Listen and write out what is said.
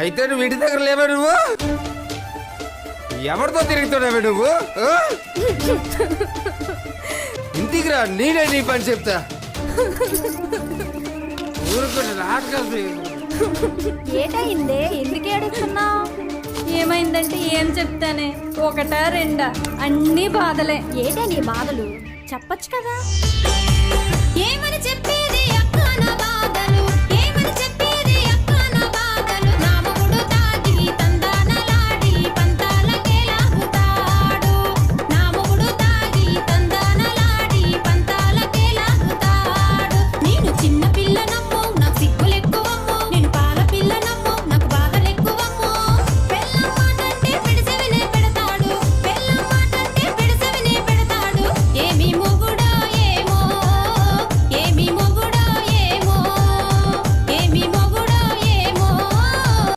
అయితే నువ్వు ఇంటి దగ్గర లేవా నువ్వు? ఎవరితో తిరుగుతున్నావే నువ్వు? ఇంటికి రా, నేనే నీ పని చెప్తా. ఊరుకుంటే నాటకాలు. ఏటైందే? ఎందుకు ఏడుస్తున్నావు? ఏమైందంటే ఏం చెప్తానే, ఒకటా రెండా అన్నీ బాధలే. ఏటే నీ బాధలు? చెప్పొచ్చు కదా. ఏమని చెప్పి